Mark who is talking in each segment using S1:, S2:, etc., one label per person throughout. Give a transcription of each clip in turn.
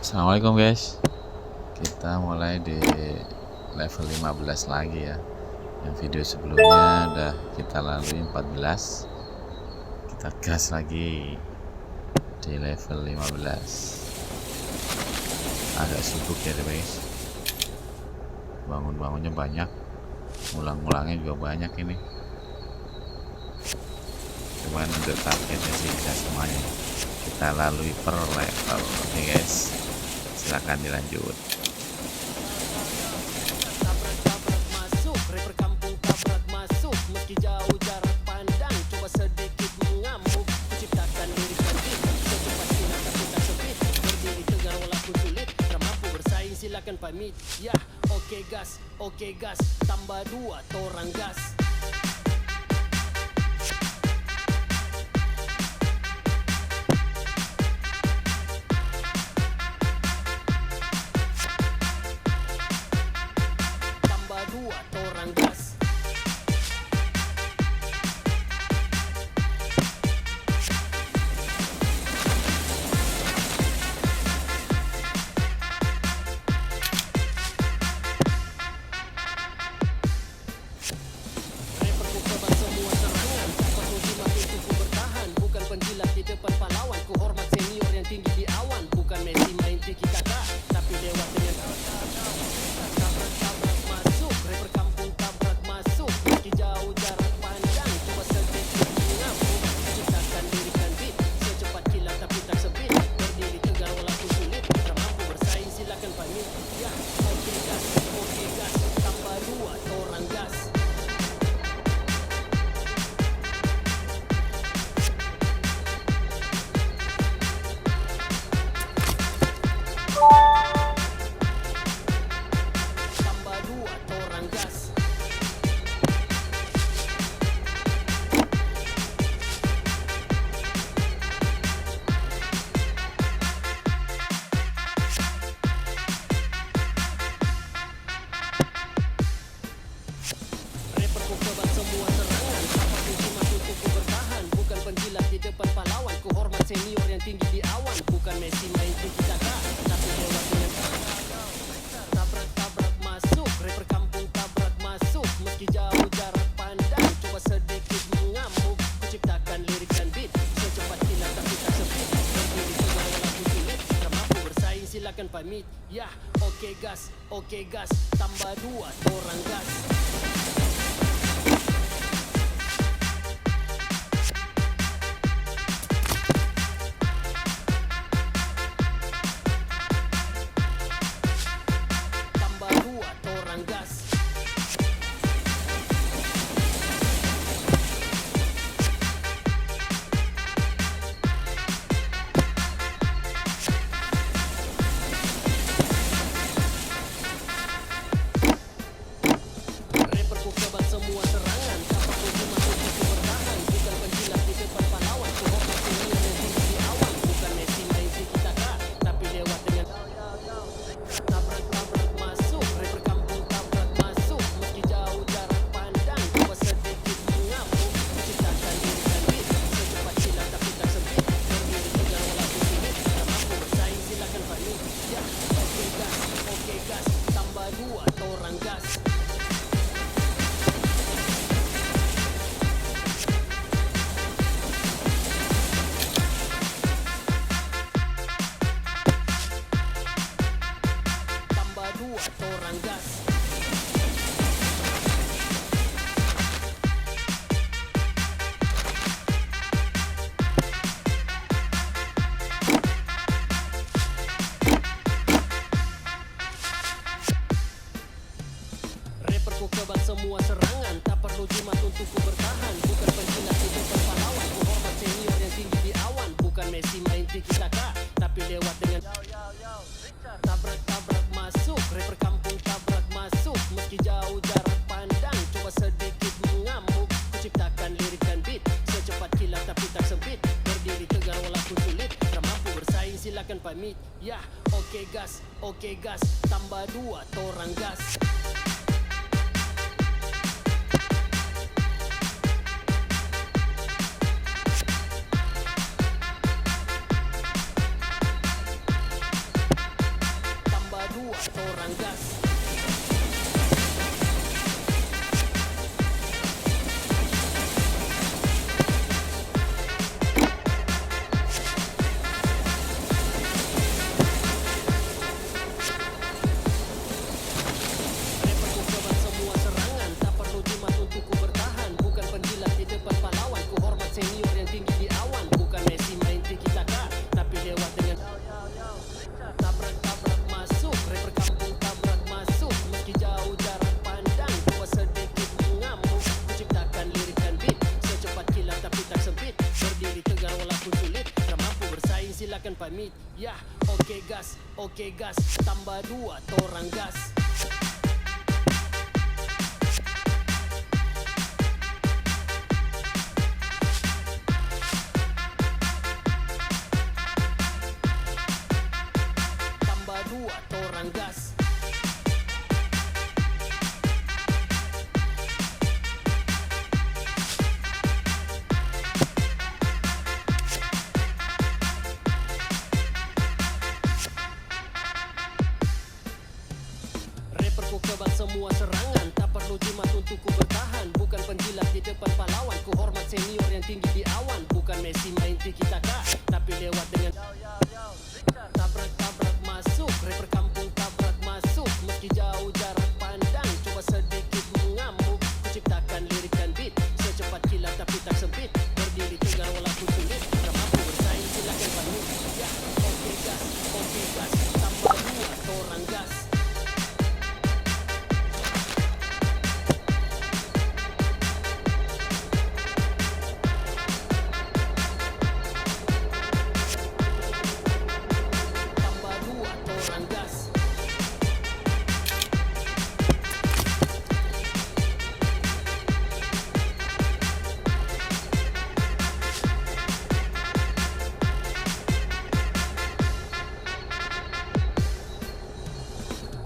S1: Assalamualaikum guys. Kita mulai di level 15 lagi ya. Yang video sebelumnya udah kita lalui 14. Kita gas lagi di level 15. Agak sibuk ya guys. Bangun-bangunnya banyak, ulang-ulangnya juga banyak ini. Cuman untuk targetnya sih bisa semuanya kita lalui per level. Oke guys, silahkan dilanjut.
S2: Tabrak-tabrak masuk, rapper kampung tabrak masuk. Meski jauh jarak pandang, coba sedikit mengamuk. Kuciptakan lirik dan beat, secepat sinar tapi tak sempit. Berdiri tegar walaupun sulit, tak mampu bersaing silakan pamit. Ya, oke gas, tambah 2 torang gas. Tambah 2 torang gas. Rapper ku kebal semua serangan, tak perlu dimakin ku bertahan. Bukan penjilat di depan pahlawan, ku hormat senior yang tinggi di awan. Bukan Messi main tiki taka, tapi lewat dengan tabrak-tabrak masuk. Rapper kampung tabrak masuk, meski jauh jarak pandang, coba sedikit mengamuk. Ciptakan lirik dan beat, secepat kilat tapi tak sempit. Berdiri tegar walaupun sulit, tak mampu bersaing silakan pamit. Ya, oke gas, tambah 2 torang gas. Tambah 2 torang gas. Rapper ku kebal semua serangan, apa kunci masuk ku bertahan. Bukan penjilat di depan pahlawan, ku hormat senior yang tinggi di awan. Bukan Messi main tiki taka, tapi lewat dengan tabrak-tabrak masuk. Rapper kampung tabrak masuk, meski jauh jarak pandang, coba sedikit mengamuk. Kuciptakan lirik dan beat, secepat kilat tapi tak sempit. Berdiri tegar walaupun sulit, tak mampu bersaing silakan pamit. Ya, oke gas, tambah 2 torang gas. Tambah 2 torang gas. Rapper ku kebal semua serangan, tak perlu dimasuk ku bertahan. Bukan penjilat di depan pahlawan, ku hormat senior yang tinggi di awan. Bukan Messi main tiki taka, tapi lewat dengan tabrak-tabrak masuk. Rapper kampung tabrak masuk, meski jauh jarak pandang, coba sedikit mengamuk. Ciptakan lirik dan beat, secepat kilat tapi tak sempit. Berdiri tegar walaupun sulit, tak mampu bersaing silakan pamit. Ya, oke gas, tambah 2 torang gas. Tambah 2 torang gas. Rapper ku kebal semua serangan, tak perlu jimat untuk ku bertahan. Bukan penjilat di depan pahlawan, ku hormat senior yang tinggi di awan. Bukan Messi main tiki taka, tapi lewat dengan tabrak-tabrak masuk. Rapper kampung tabrak masuk, meski jauh jarak pandang, coba sedikit mengamuk. Kuciptakan lirik dan beat, secepat kilat tapi tak sempit. Berdiri tegar walaupun sulit, tak mampu bersaing silakan pamit. Ya, oke gas, tambah 2 torang gas. torang gas. Rapper ku kebal semua serangan, tak perlu jimat untuk ku bertahan. Bukan penjilat di depan pahlawan, ku hormat senior yang tinggi di awan. Bukan Messi main tiki-taka, tapi lewat dengan tabrak-tabrak masuk. Rapper kampung tabrak masuk, meski jauh jarak pandang, gua sedikit mengamuk. Kuciptakan lirik dan beat, secepat kilat tapi tak sempit. Berdiri tegar walaupun sulit, tak mampu bersaing silakan pamit. Yah, oke gas, tambah 2 torang gas. Tambah 2 torang gas. Rapper ku kebal semua serangan, tak perlu jimat untuk ku bertahan. Bukan penjilat di depan pahlawan, ku hormat senior yang tinggi di awan. Bukan Messi main tiki-taka, tapi lewat dengan tabrak-tabrak masuk. Rapper kampung tabrak masuk, meski jauh jarak pandang, coba sedikit mengamuk. Kuciptakan lirik dan beat, secepat kilat tapi tak sempit. Berdiri tegar walaupun sulit, tak mampu bersaing silakan pamit. Ya, oke gas, tambah 2 torang gas. Tambah 2 torang gas.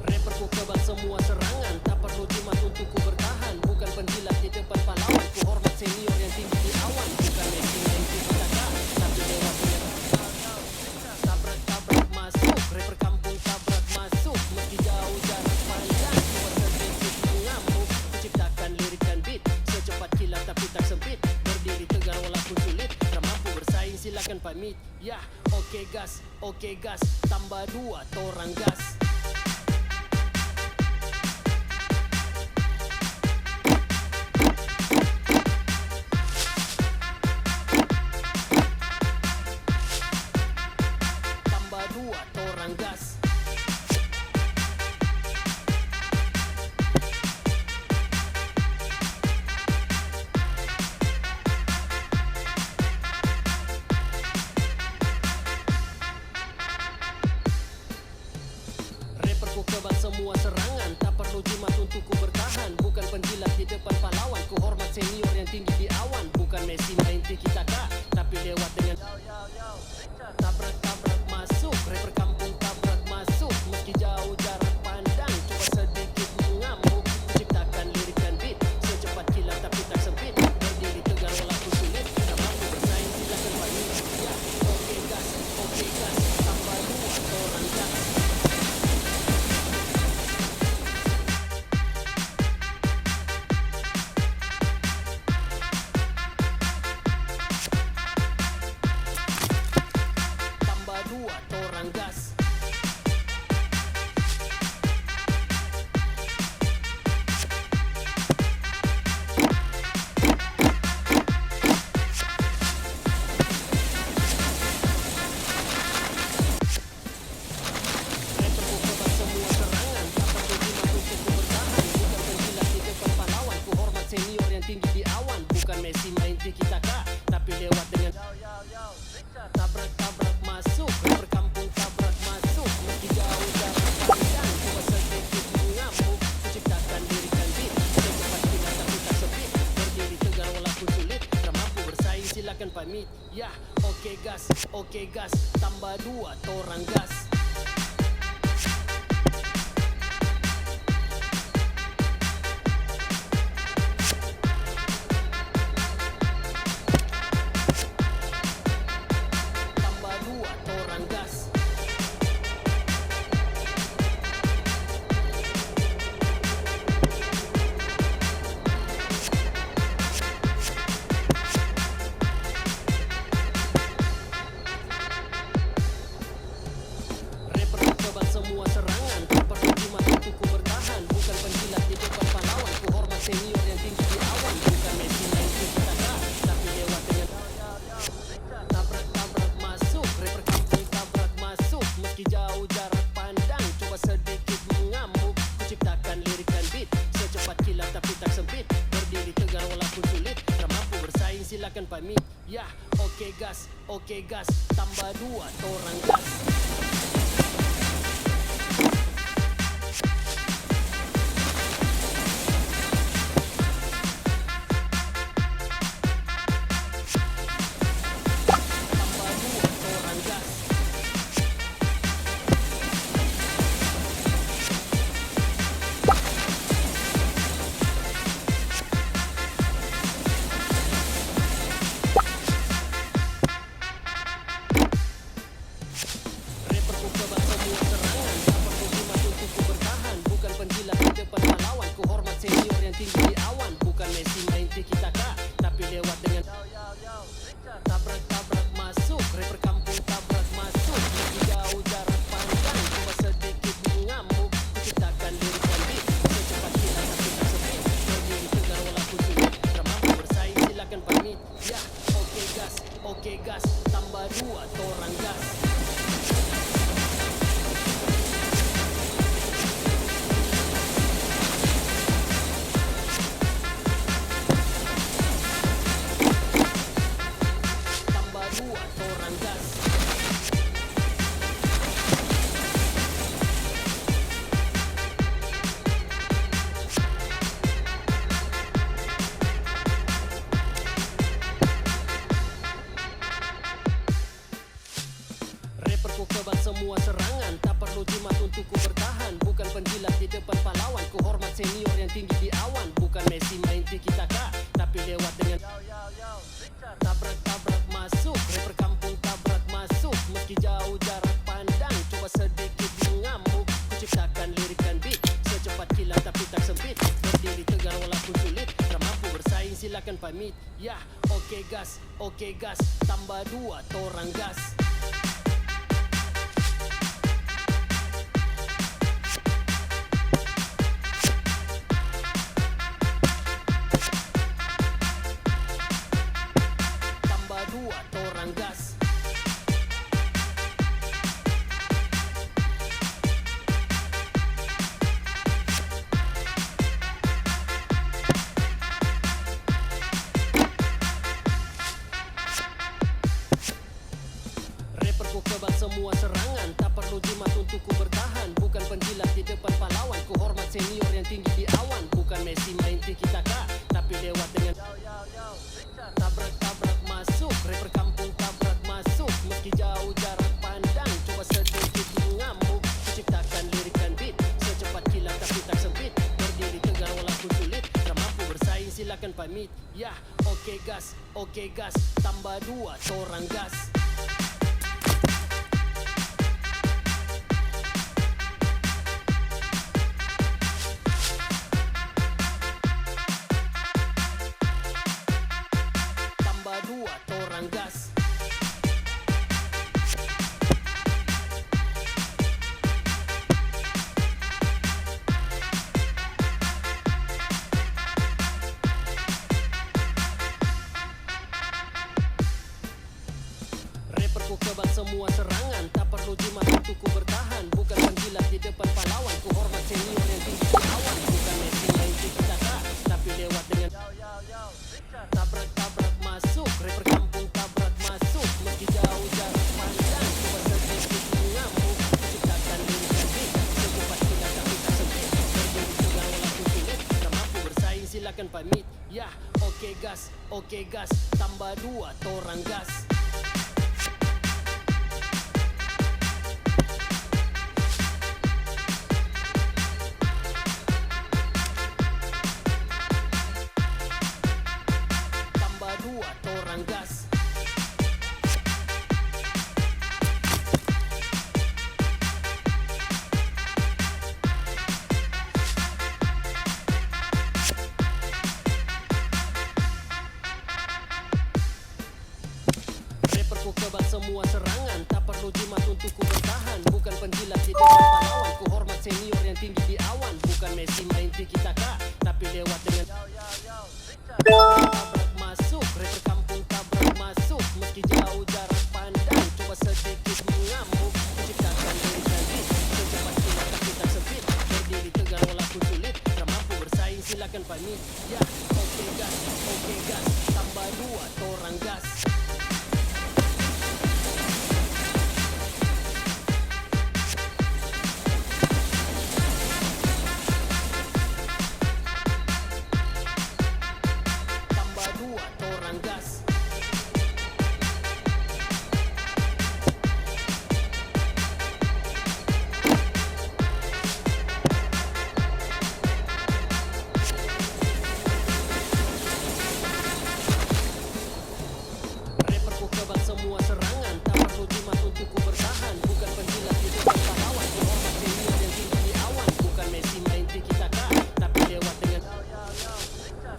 S2: Rapper ku kebal semua serangan, tak perlu jimat untuk ku bertahan. Bukan penjilat di depan pahlawan, ku hormat senior yang tinggi di awan. Bukan Messi main tiki-taka, tapi lewat dengan tabrak-tabrak masuk. Rapper kampung tabrak masuk, meski jauh jarak panjang, coba sedikit mengamuk. Kuciptakan lirik dan beat, secepat kilat tapi tak sempit. Berdiri tegar walaupun sulit, tak mampu bersaing silakan pamit. Yah, oke gas, tambah 2 torang gas. Tambah 2 torang gas. Rapper ku kebal semua serangan, tak perlu jimat untuk ku bertahan. Bukan penjilat di depan pahlawan, ku hormat senior yang tinggi di awan. Bukan Messi main tiki-taka, tapi lewat dengan tabrak-tabrak masuk. Rapper kampung tabrak masuk, meski jauh jarak pandang, coba sedikit mengamuk. Kuciptakan lirik dan beat, secepat kilat tapi tak sempit. Berdiri tegar walaupun sulit, tak mampu bersaing silakan pamit. Ya, oke gas, tambah 2 torang gas. Tambah 2 torang gas. Rapper ku kebal semua serangan, tak perlu jimat untuk ku bertahan. Bukan penjilat di depan pahlawan, ku hormat senior yang tinggi di awan. Bukan Messi main tiki-taka, tapi lewat dengan tabrak-tabrak masuk. Rapper kampung tabrak masuk, meski jauh jarak panjang, coba sedikit mengamuk. Kuciptakan lirik dan beat, secepat kilat tapi tak sempit. Berdiri tegar walaupun sulit, tak mampu bersaing silakan pamit. Yah, oke gas, tambah 2 torang gas. Tambah 2 torang gas. silakan pamit. Ya, oke gas, tambah 2 torang gas. Tabrak-tabrak masuk, rapper kampung tabrak masuk. Meski jauh jarak pandang, coba sedikit mengamuk. Kuciptakan lirik dan beat, secepat kilat tapi tak sempit. Berdiri tegar walaupun sulit, tak mampu bersaing silakan pamit. Ya, oke gas, tambah 2 torang gas. Rapperku kebal semua serangan, tak perlu jimat untuk ku bertahan. Bukan penjilat di depan pahlawan, ku hormat senior yang tinggi di awan. Bukan Messi main tiki-taka, tapi lewat dengan tabrak-tabrak masuk, rapper kampung tabrak masuk. Meski jauh jarak pandang, coba sedikit mengamuk. Kuciptakan lirik dan beat, secepat kilat tapi tak sempit. Berdiri tegar walaupun sulit, tak mampu bersaing silakan pamit. Ya, oke gas, tambah 2 torang gas. Torang gas. Rapperku kebal semua serangan, tak perlu jimat untuk ku bertahan. Bukan penjilat di depan pahlawan, ku hormat senior yang tinggi di awan. Bukan Messi main tiki-taka, tapi lewat dengan tabrak-tabrak masuk, rapper kampung tabrak masuk. Meski jauh jarak pandang, coba sedikit mengamuk. Kuciptakan lirik dan beat, secepat kilat tapi tak sempit. Berdiri tegar walaupun sulit, tak mampu bersaing silakan pamit. Ya, oke gas, tambah 2 torang gas. Tambah 2 torang gas. Rapperku kebal semua serangan, tak perlu jimat untuk ku bertahan. Bukan penjilat di depan pahlawan, ku hormat senior yang tinggi di awan. Bukan Messi main tiki-taka, tapi lewat dengan tabrak-tabrak masuk, rapper kampung tabrak masuk. Meski jauh jarak pandang, coba sedikit mengamuk. Kuciptakan lirik dan beat, secepat kilat tapi tak sempit. Berdiri tegar walaupun sulit, tak mampu bersaing silakan pamit. Ya, oke gas, tambah 2 torang gas. Tambah 2 torang gas. Rapperku kebal semua serangan, tak perlu jimat untuk ku bertahan. Bukan penjilat di depan pahlawan, ku hormat senior yang tinggi di awan. Bukan Messi main tiki-taka, tapi lewat dengan tabrak masuk, rapper kampung tabrak masuk. Meski jauh jarak pandang, coba sedikit mengamuk. Kuciptakan lirik dan beat, secepat kilat tapi tak sempit. Berdiri tegar walaupun sulit, tak mampu bersaing silakan pamit. Ya, oke gas, tambah 2 torang gas. Tambah dua torang gas. Rapper ku kebal semua serangan, tak perlu jimat untuk ku bertahan. Bukan penjilat di depan pahlawan, ku hormat senior yang tinggi di awan. Bukan Messi main tiki taka, tapi lewat dengan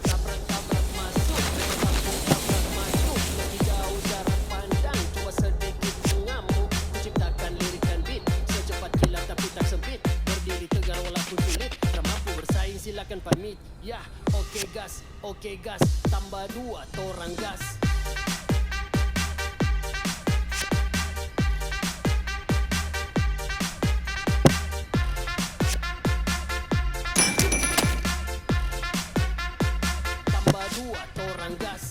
S2: tabrak-tabrak masuk. Rapper kampung tabrak masuk, lebih jauh jarak pandang, coba sedikit mengamuk. Ku ciptakan lirik dan beat, secepat kilat tapi tak sempit. Berdiri tegar walaupun sulit, tak mampu bersaing silakan pamit. Yah, oke gas, tambah dua torang gas. Tambah dua torang gas.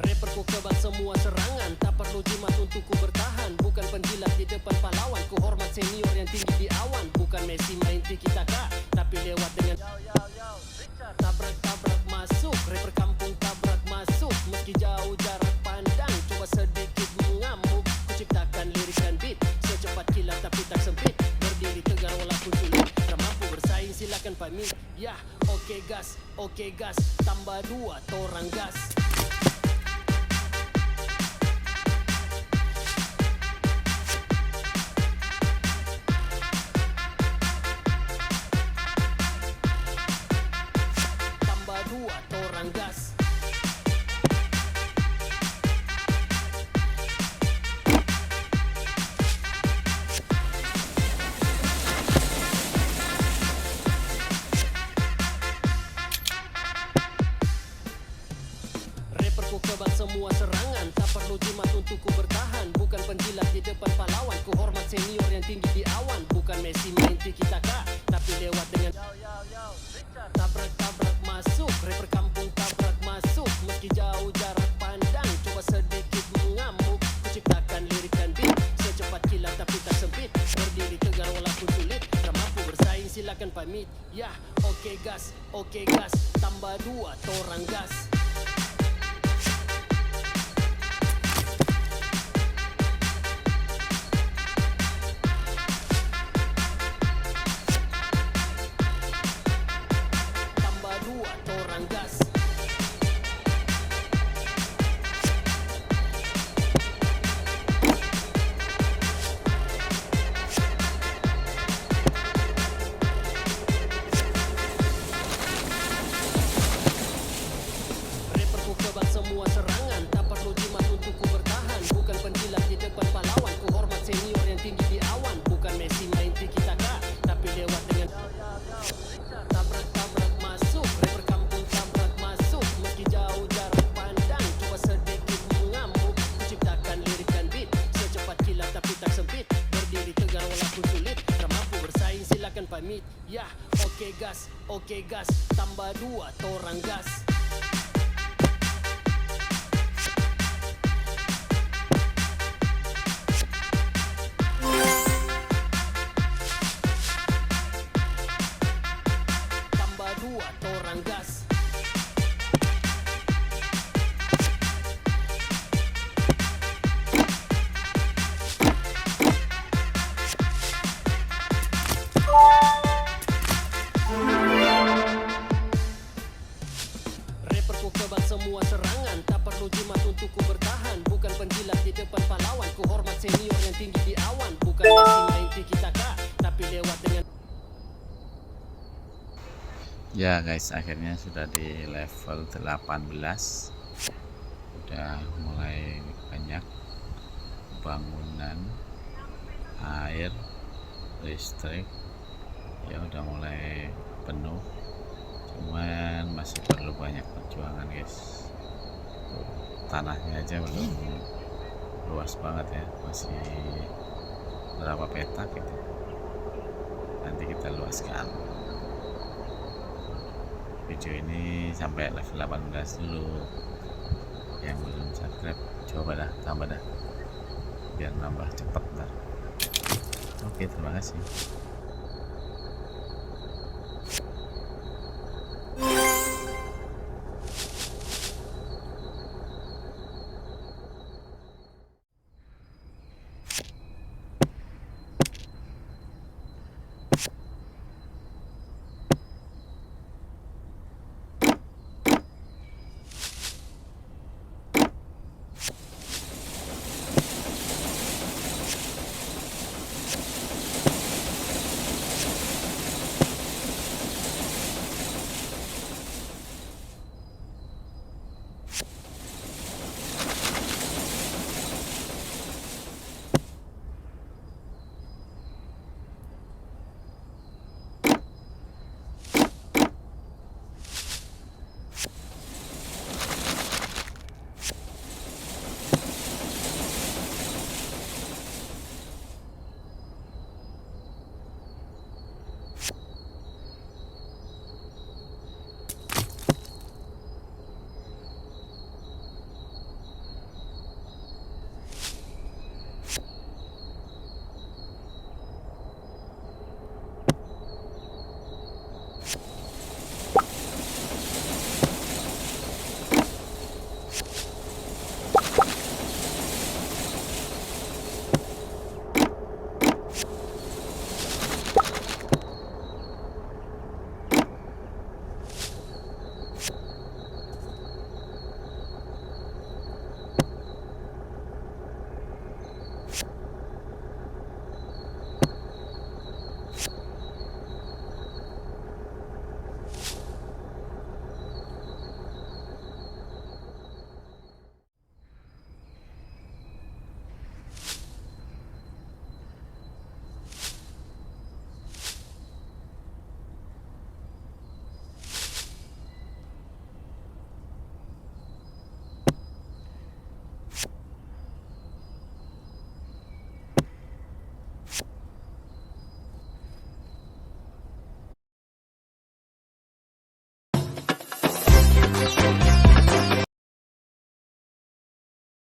S2: Rapper ku kebal semua serangan, tak perlu jimat untuk ku bertahan. Bukan penjilat di depan pahlawan, ku hormat senior yang tinggi di awan. Bukan Messi main tiki taka, tapi lewat dengan tabrak-tabrak masuk. Rapper kampung tabrak masuk, meski jauh jarak pandang, coba sedikit mengamuk. Ku ciptakan lirik dan beat, secepat kilat tapi tak sempit. Berdiri tegar walaupun sulit, tak mampu bersaing silakan pamit. Yah, oke gas, tambah dua torang gas. Tambah dua torang gas. Rapper ku kebal semua serangan, tak perlu jimat untuk ku bertahan. Bukan penjilat di depan pahlawan, ku hormat senior yang tinggi di awan. Bukan Messi main tiki taka, tapi lewat dengan tabrak-tabrak masuk. Rapper kampung tabrak masuk, meski jauh jarak pandang, coba sedikit mengamuk. Ku ciptakan lirik dan beat, secepat kilat tapi tak sempit. Berdiri tegar walaupun sulit, tak mampu bersaing silakan pamit. Yah, oke gas, tambah dua torang gas. Tambah dua torang gas. Rapper ku kebal semua serangan, tak perlu jimat untuk ku bertahan. Bukan penjilat di depan pahlawan, ku hormat senior yang tinggi di awan. Bukan Messi main tiki taka, tapi lewat dengan tabrak-tabrak masuk. Rapper kampung tabrak masuk, meski jauh jarak pandang, coba sedikit mengamuk. Ku ciptakan lirik dan beat, secepat kilat tapi tak sempit. Berdiri tegar walaupun sulit, tak mampu bersaing silakan pamit. Yah, oke gas, tambah dua torang gas. Tambah dua torang gas. Rapper ku kebal semua serangan, tak perlu jimat untuk ku bertahan. Bukan penjilat di depan pahlawan, ku hormat senior yang tinggi di awan. Bukan Messi main tiki taka, tapi lewat dengan
S1: Ya guys, akhirnya sudah di level 18. Udah mulai banyak bangunan, air, listrik, ya udah mulai penuh. Cuman masih perlu banyak perjuangan guys. tanahnya aja belum luas banget ya, masih berapa petak gitu, nanti kita luaskan. Video ini sampai level 18 dulu. Yang belum subscribe coba dah tambah dah biar nambah cepet ntar. Oke, terima kasih.